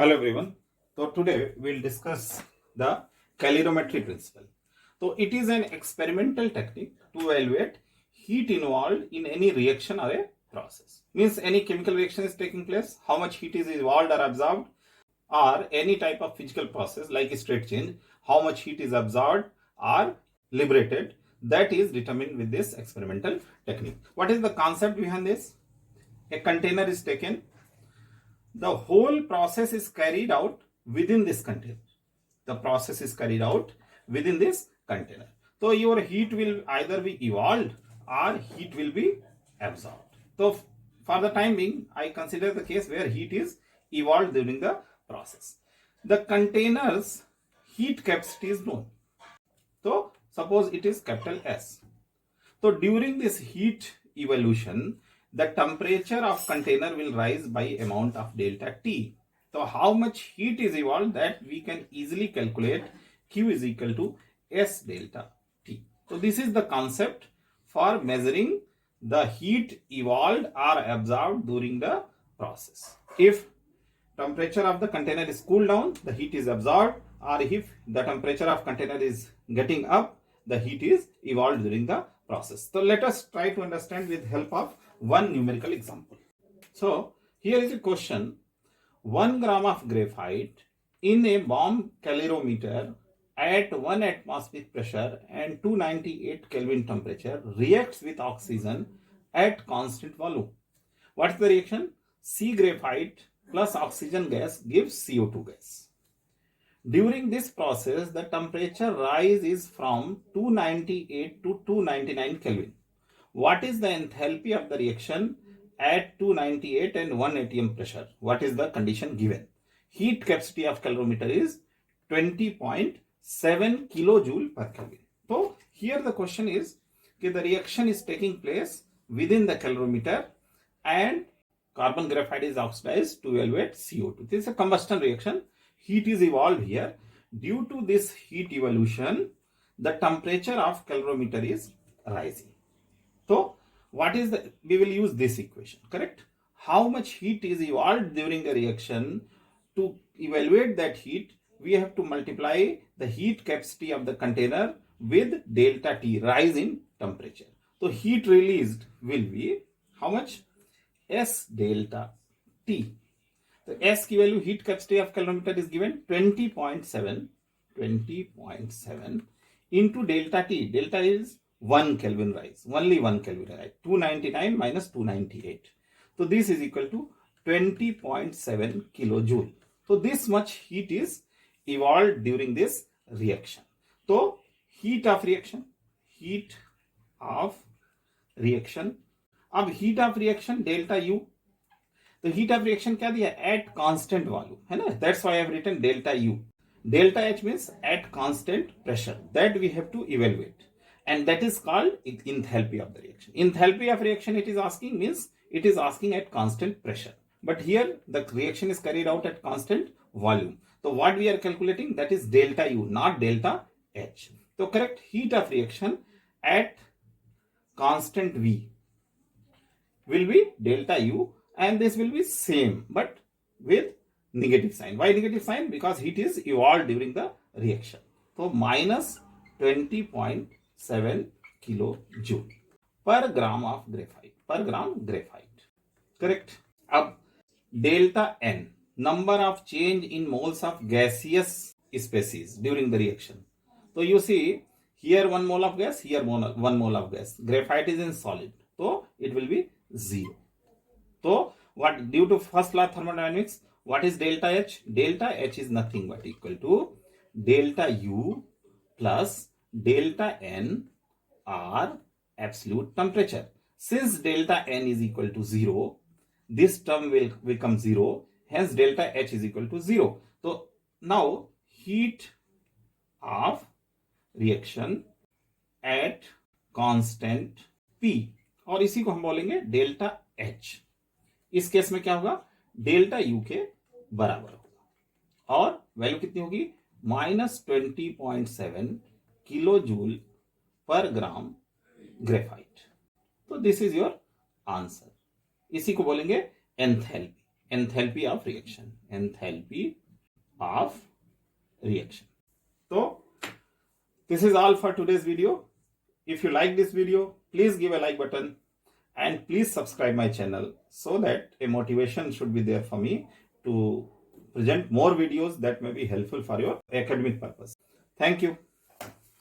Hello everyone. So today we'll discuss the calorimetry principle. So it is an experimental technique to evaluate heat involved in any reaction or a process. Means any chemical reaction is taking place, how much heat is involved or absorbed, or any type of physical process like a state change, how much heat is absorbed or liberated, that is determined with this experimental technique. What is the concept behind this? A container is taken, the whole process is carried out within this container. The process is carried out within this container. So your heat will either be evolved or heat will be absorbed. So for the time being, I consider the case where heat is evolved during the process. The container's heat capacity is known. So suppose it is capital S. So during this heat evolution, the temperature of container will rise by amount of delta T. So how much heat is evolved, that we can easily calculate. Q is equal to S delta T. So this is the concept for measuring the heat evolved or absorbed during the process. If temperature of the container is cooled down, the heat is absorbed, or if the temperature of container is getting up, the heat is evolved during the process. So let us try to understand with help of one numerical example. So here is a question. 1 gram of graphite in a bomb calorimeter at 1 atmospheric pressure and 298 Kelvin temperature reacts with oxygen at constant volume. What is the reaction? C graphite plus oxygen gas gives CO2 gas. During this process, the temperature rise is from 298 to 299 Kelvin. What is the enthalpy of the reaction at 298 and 1 atm pressure? What is the condition given? Heat capacity of calorimeter is 20.7 kilojoule per Kelvin. So here the question is, okay, the reaction is taking place within the calorimeter and carbon graphite is oxidized to evaluate CO2. This is a combustion reaction. Heat is evolved here. Due to this heat evolution, the temperature of calorimeter is rising. So what is the, we will use this equation, correct? How much heat is evolved during the reaction? To evaluate that heat, we have to multiply the heat capacity of the container with delta T, rise in temperature. So heat released will be how much? S delta T. The S की value heat capacity of calorimeter is given 20.7 into delta T. Delta is 1 Kelvin rise, only 1 Kelvin rise, 299 minus 298. So this is equal to 20.7 kilojoule. So this much heat is evolved during this reaction. So heat of reaction, अब heat of reaction delta U. तो heat of reaction क्या दिया? At constant volume, है ना? That's why I have written delta U. Delta H means at constant pressure. That we have to evaluate, and that is called enthalpy of the reaction. Enthalpy of reaction, it is asking, means it is asking at constant pressure. But here the reaction is carried out at constant volume. So what we are calculating, that is delta U, not delta H. So correct heat of reaction at constant V will be delta U, and this will be same but with negative sign. Why negative sign? Because heat is evolved during the reaction. So minus 20.7 kilojoule per gram of graphite, correct? Ab delta N, number of change in moles of gaseous species during the reaction. So you see here 1 mole of gas, here 1 mole of gas. Graphite is in solid, so it will be 0. So what, due to first law of thermodynamics, what is delta H? Delta H is nothing but equal to delta U plus delta N or absolute temperature. Since delta N is equal to 0, this term will become 0, hence delta H is equal to 0. So now heat of reaction at constant P, और इसी को हम बोलेंगे delta H. इस case में क्या होगा? Delta U के बराबर होगा, और वैल्यू कितनी होगी? माइनस 20.7 किलोजूल पर ग्राम ग्रेफाइट. तो दिस इज योर आंसर. इसी को बोलेंगे enthalpy. enthalpy of reaction. Enthalpy of reaction. So this is all for today's video. If you like this video, please give a like button and please subscribe my channel so that a motivation should be there for me to present more videos that may be helpful for your academic purpose. Thank you.